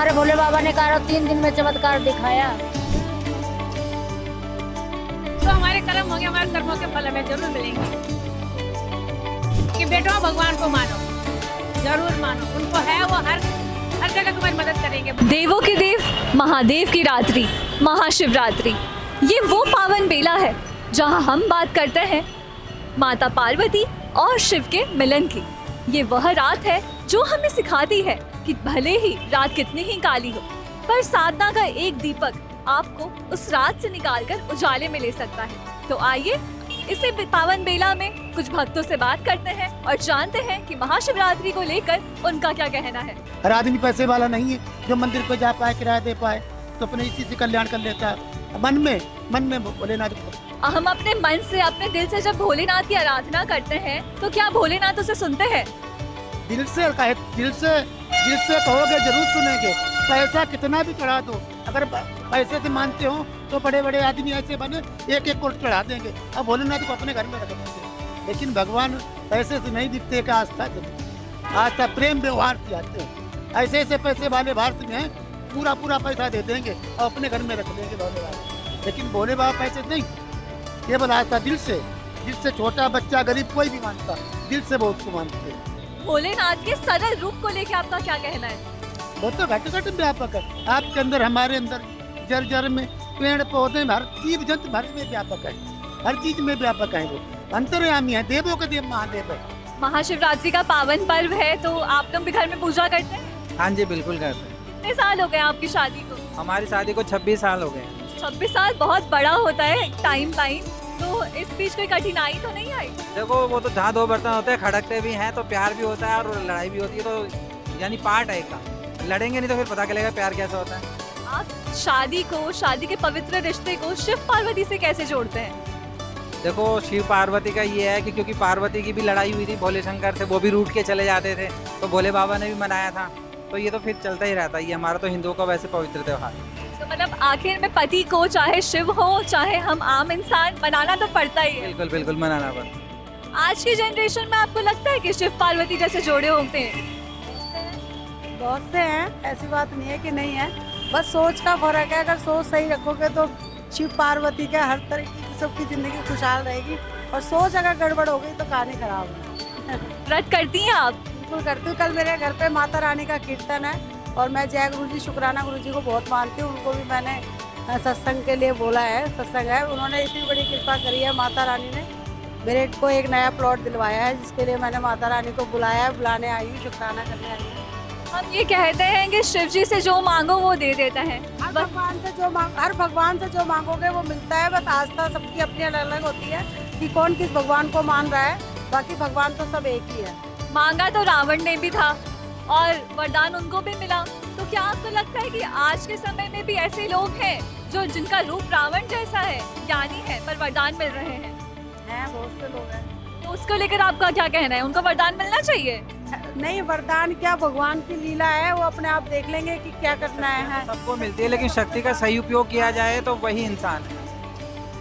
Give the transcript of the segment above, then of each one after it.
हमारे भोले बाबा ने कहा 3 दिन में चमत्कार दिखाया। तो हमारे कर्म होंगे, हमारे कर्मों के फल हमें जरूर मिलेंगे। कि बेटों भगवान को मानो, जरूर मानो, उनको है वो हर जगह तुम्हारी मदद करेंगे। देवों के देव महादेव की रात्रि महाशिवरात्रि, ये वो पावन बेला है जहां हम बात करते हैं माता पार्वती और शिव के मिलन की। ये वह रात है जो हमें सिखाती है कि भले ही रात कितनी ही काली हो, पर साधना का एक दीपक आपको उस रात से निकालकर उजाले में ले सकता है। तो आइए इसी पावन बेला में कुछ भक्तों से बात करते हैं और जानते हैं कि महाशिवरात्रि को लेकर उनका क्या कहना है। हर आदमी पैसे वाला नहीं है जो मंदिर को जा पाए, किराया दे पाए, तो अपने इसी से कल्याण कर लेता है। मन में भोलेनाथ को हम अपने मन से अपने दिल से जब भोलेनाथ की आराधना करते हैं तो क्या भोलेनाथ उसे सुनते हैं? दिल से कहोगे जरूर सुनेंगे। पैसा कितना भी चढ़ा दो, अगर पैसे से मानते हो तो बड़े बड़े आदमी ऐसे बने एक कोट चढ़ा देंगे। अब भोलेनाथ को अपने घर में रख देंगे, लेकिन भगवान पैसे से नहीं दिखते का आस्था प्रेम व्यवहार से आते हैं। ऐसे ऐसे पैसे वाले भारत में हैं, पूरा पैसा दे देंगे और अपने घर में रख देंगे भोले बाबा। लेकिन भोले बाबा पैसे नहीं, केवल आस्था दिल से छोटा बच्चा गरीब कोई भी मानता, दिल से बहुत को मानते हैं। भोलेनाथ के सरल रूप को लेकर आपका क्या कहना है? वो तो घट व्यापक है। आपके अंदर, हमारे अंदर, जर में, पेड़ पौधे में, हर जीव जंतु भर में व्यापक है, हर चीज में व्यापक है। वो अंतर्यामी है, देवों का देव महादेव है। महाशिवरात्रि का पावन पर्व है, तो आप लोग भी घर में पूजा करते हैं? हाँ जी, बिल्कुल करते हैं। कितने साल हो गए आपकी शादी को? हमारी शादी को 26 साल हो गए। 26 साल बहुत बड़ा होता है टाइम लाइन, तो इस बीच कोई कठिनाई तो नहीं आई? देखो, वो तो जहाँ दो बर्तन होते हैं खड़कते भी हैं, तो प्यार भी होता है और लड़ाई भी होती है, तो यानी पार्ट है का। लड़ेंगे नहीं तो फिर पता चलेगा प्यार कैसा होता है। आप शादी के पवित्र रिश्ते को शिव पार्वती से कैसे जोड़ते हैं? देखो, शिव पार्वती का ये है कि क्योंकि पार्वती की भी लड़ाई हुई थी भोले शंकर से, वो भी रूठ के चले जाते थे, तो भोले बाबा ने भी मनाया था, तो ये तो फिर चलता ही रहता है। ये हमारा तो हिंदुओं का वैसे पवित्र त्योहार है। तो मतलब आखिर में पति को चाहे शिव हो चाहे हम आम इंसान मनाना तो पड़ता ही है। बिल्कुल मनाना पड़ता। आज की जनरेशन में आपको लगता है कि शिव पार्वती जैसे जोड़े होते हैं? बहुत से हैं, ऐसी बात नहीं है कि नहीं है, बस सोच का फर्क है। अगर सोच सही रखोगे तो शिव पार्वती का हर तरह की सबकी जिंदगी खुशहाल रहेगी, और सोच अगर गड़बड़ हो गई तो कहानी खराब है। व्रत करती हैं आप? बिल्कुल करती हूँ। कल मेरे घर पे माता रानी का कीर्तन है और मैं जय गुरु जी, शुक्राना गुरु जी को बहुत मानती हूँ। उनको भी मैंने सत्संग के लिए बोला है, सत्संग है। उन्होंने इतनी बड़ी कृपा करी है माता रानी ने, मेरे को एक नया प्लॉट दिलवाया है, जिसके लिए मैंने माता रानी को बुलाया है, बुलाने आई हूँ, शुक्राना करने आई हूँ। हम ये कहते हैं कि शिव जी से जो मांगो वो दे देता है। हर भगवान से जो मांगोगे वो मिलता है। बस आस्था सबकी अपनी अलग अलग होती है कि कौन किस भगवान को मान रहा है, बाकी भगवान तो सब एक ही है। मांगा तो रावण ने भी था और वरदान उनको भी मिला, तो क्या आपको लगता है कि आज के समय में भी ऐसे लोग हैं जो जिनका रूप रावण जैसा है, ज्ञानी है, पर वरदान मिल रहे हैं? बहुत से लोग हैं। तो उसको लेकर आपका क्या कहना है? उनको वरदान मिलना चाहिए? नहीं, वरदान क्या, भगवान की लीला है, वो अपने आप देख लेंगे कि क्या करना है। सबको मिलती है, लेकिन शक्ति का सही उपयोग किया जाए तो वही इंसान है,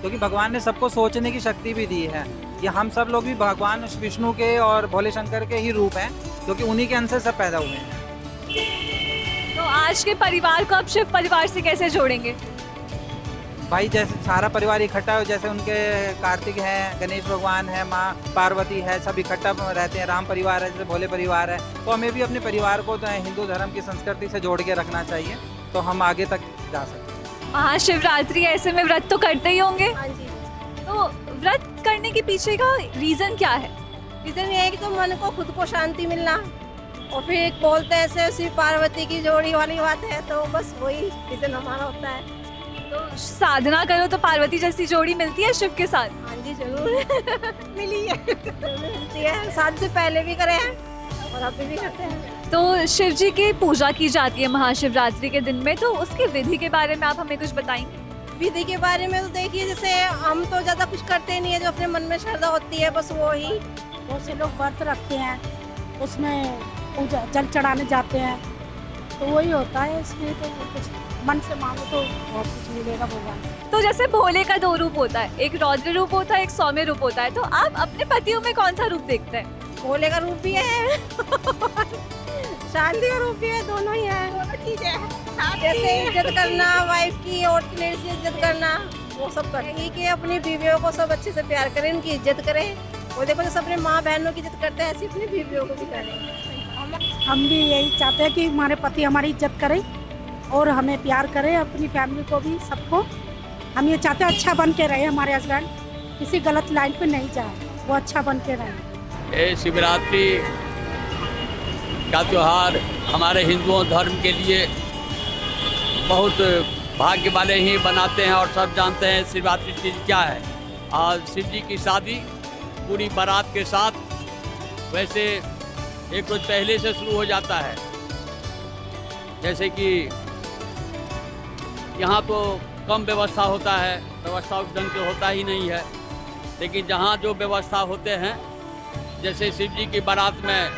क्योंकि भगवान ने सबको सोचने की शक्ति भी दी है। ये हम सब लोग भी भगवान विष्णु के और भोले शंकर के ही रूप हैं, क्योंकि उन्हीं के अंश से सब पैदा हुए हैं। तो आज के परिवार को आप शिव परिवार से कैसे जोड़ेंगे? भाई, जैसे सारा परिवार इकट्ठा हो, जैसे उनके कार्तिक है, गणेश भगवान है, माँ पार्वती है, सब इकट्ठा रहते हैं। राम परिवार है, जैसे भोले परिवार है, तो हमें भी अपने परिवार को हिंदू धर्म की संस्कृति से जोड़ के रखना चाहिए, तो हम आगे तक जा सकते हैं। महाशिवरात्रि ऐसे में व्रत तो करते ही होंगे? हाँ जी। तो व्रत करने के पीछे का रीजन क्या है? रीजन ये है कि तो मन को खुद को शांति मिलना, और फिर एक बोलते हैं ऐसे शिव पार्वती की जोड़ी वाली बात है, तो बस वही रीजन हमारा होता है। तो साधना करो तो पार्वती जैसी जोड़ी मिलती है शिव के साथ? हाँ जी, जरूर मिली है, मिलती है। शादी से पहले भी करे हैं और अभी भी करते हैं। तो शिव जी की पूजा की जाती है महाशिवरात्रि के दिन में, तो उसकी विधि के बारे में आप हमें कुछ बताएंगे? विधि के बारे में तो देखिए, जैसे हम तो ज्यादा कुछ करते नहीं है, जो अपने मन में श्रद्धा होती है बस वो ही। बहुत से लोग व्रत रखते हैं, उसमें पूजा जल चढ़ाने जाते हैं, तो वही होता है। इसलिए तो कुछ मन से मांगो तो बहुत कुछ मिलेगा भगवान। तो जैसे भोले का 2 रूप होता है, एक रौद्र रूप होता है, एक सौम्य रूप होता है, तो आप अपने पतियों में कौन सा रूप देखते हैं? भोले का रूप भी है शांति का रूप भी है, दोनों ही है, दोनों ठीक है। जैसे इज्जत करना, वाइफ की और लेडीज की इज्जत करना, वो सब करेंगी कि अपनी बीवियों को सब अच्छे से प्यार करें, उनकी इज्जत करें। वो देखो जैसे अपने माँ बहनों की इज्जत करते हैं, ऐसी अपनी बीवियों को भी करें। हम भी यही चाहते हैं कि हमारे पति हमारी इज्जत करें और हमें प्यार करें, अपनी फैमिली को भी, सबको। हम ये चाहते हैं अच्छा बन के रहे हमारे हस्बैंड, किसी गलत लाइन पे नहीं जाए, वो अच्छा बन के रहे। ये शिवरात्रि का त्यौहार हमारे हिंदुओं धर्म के लिए बहुत भाग्य वाले ही बनाते हैं और सब जानते हैं शिवरात्रि चीज़ क्या है। आज शिव जी की शादी पूरी बारात के साथ वैसे एक रोज पहले से शुरू हो जाता है। जैसे कि यहाँ तो कम व्यवस्था होता है, व्यवस्था उस ढंग से होता ही नहीं है, लेकिन जहाँ जो व्यवस्था होते हैं, जैसे शिव जी की बारात में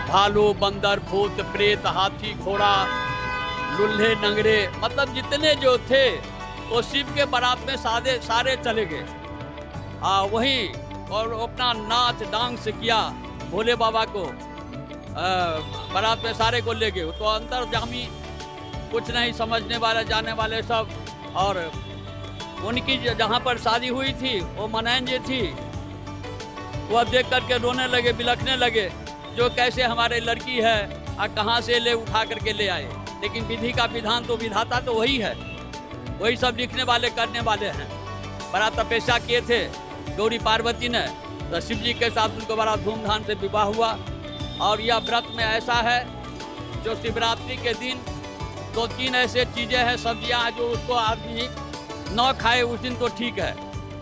भालू, बंदर, भूत, प्रेत, हाथी, घोड़ा, लुल्हे, नंगरे, मतलब जितने जो थे वो शिव के बारात में सारे चले गए। वहीं और अपना नाच डांस किया, भोले बाबा को बारात में सारे को ले गए। तो अंतर्जामी कुछ नहीं समझने वाले जाने वाले सब, और उनकी जहाँ पर शादी हुई थी वो मनैन जी थी, वह देख करके रोने लगे, बिलखने लगे, जो कैसे हमारे लड़की है और कहाँ से ले उठा करके ले आए। लेकिन विधि का विधान तो विधाता तो वही है, वही सब लिखने वाले करने वाले हैं। बड़ा तपस्या किए थे गौरी पार्वती ने, तो शिव जी के साथ उनको बड़ा धूमधाम से विवाह हुआ। और यह व्रत में ऐसा है जो शिवरात्रि के दिन 2-3 ऐसे चीज़ें हैं, सब्जियां हैं, जो उसको आदमी न खाए उस दिन तो ठीक है।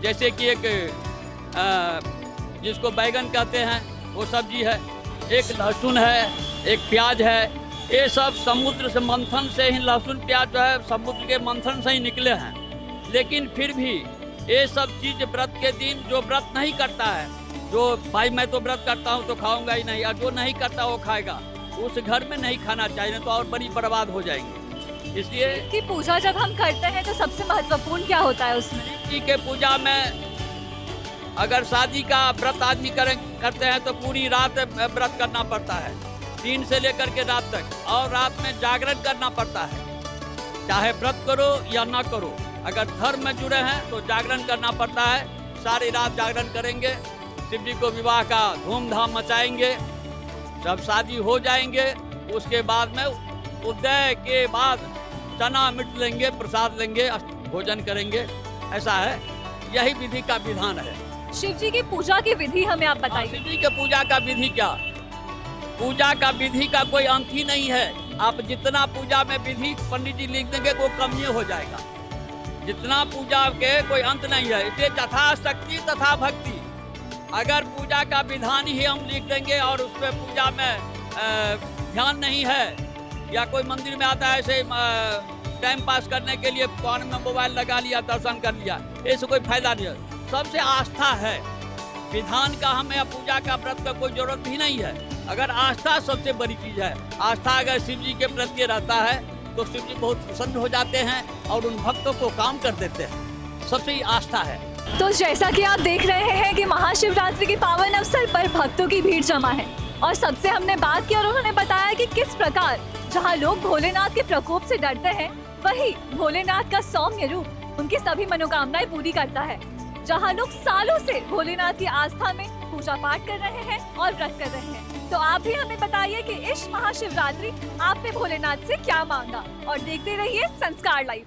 जैसे कि एक जिसको बैगन कहते हैं वो सब्जी है, एक लहसुन है, एक प्याज है। ये सब समुद्र से मंथन से ही, लहसुन प्याज जो है समुद्र के मंथन से ही निकले हैं। लेकिन फिर भी ये सब चीज़ व्रत के दिन जो व्रत नहीं करता है, जो भाई मैं तो व्रत करता हूँ तो खाऊंगा ही नहीं, और जो नहीं करता वो खाएगा, उस घर में नहीं खाना चाहिए, तो और बड़ी बर्बाद हो जाएंगे। इसलिए की पूजा जब हम करते हैं तो सबसे महत्वपूर्ण क्या होता है उसमें? जी के पूजा में अगर शादी का व्रत आदमी करते हैं तो पूरी रात व्रत करना पड़ता है, 3 से लेकर के रात तक, और रात में जागरण करना पड़ता है। चाहे व्रत करो या ना करो, अगर धर्म में जुड़े हैं तो जागरण करना पड़ता है। सारी रात जागरण करेंगे, शिव जी को विवाह का धूमधाम मचाएंगे, जब शादी हो जाएंगे उसके बाद में उदय के बाद चना मिट लेंगे, प्रसाद लेंगे, भोजन करेंगे। ऐसा है, यही विधि का विधान है। शिव जी की पूजा की विधि हमें आप बताइए। शिव जी के पूजा का विधि क्या? पूजा का विधि का कोई अंत ही नहीं है। आप जितना पूजा में विधि पंडित जी लिख देंगे वो कम ही हो जाएगा। जितना पूजा के कोई अंत नहीं है। इसलिए यथा शक्ति तथा भक्ति। अगर पूजा का विधान ही हम लिख देंगे और उस पर पूजा में ध्यान नहीं है, या कोई मंदिर में आता है ऐसे टाइम पास करने के लिए फोन में मोबाइल लगा लिया, दर्शन कर लिया, इससे कोई फायदा नहीं है। सबसे आस्था है, विधान का हमें पूजा का व्रत का कोई जरूरत भी नहीं है। अगर आस्था सबसे बड़ी चीज है। आस्था अगर शिव जी के प्रति रहता है तो शिव जी बहुत प्रसन्न हो जाते हैं और उन भक्तों को काम कर देते हैं। सबसे आस्था है। तो जैसा कि आप देख रहे हैं कि महाशिवरात्रि के पावन अवसर पर भक्तों की भीड़ जमा है, और सबसे हमने बात की और उन्होंने बताया कि किस प्रकार जहां लोग भोलेनाथ के प्रकोप से डरते हैं, वही भोलेनाथ का सौम्य रूप उनकी सभी मनोकामनाएं पूरी करता है। जहां लोग सालों से भोलेनाथ की आस्था में पूजा पाठ कर रहे हैं और व्रत कर रहे हैं। तो आप भी हमें बताइए कि इस महाशिवरात्रि आपने भोलेनाथ से क्या मांगा, और देखते रहिए संस्कार लाइव।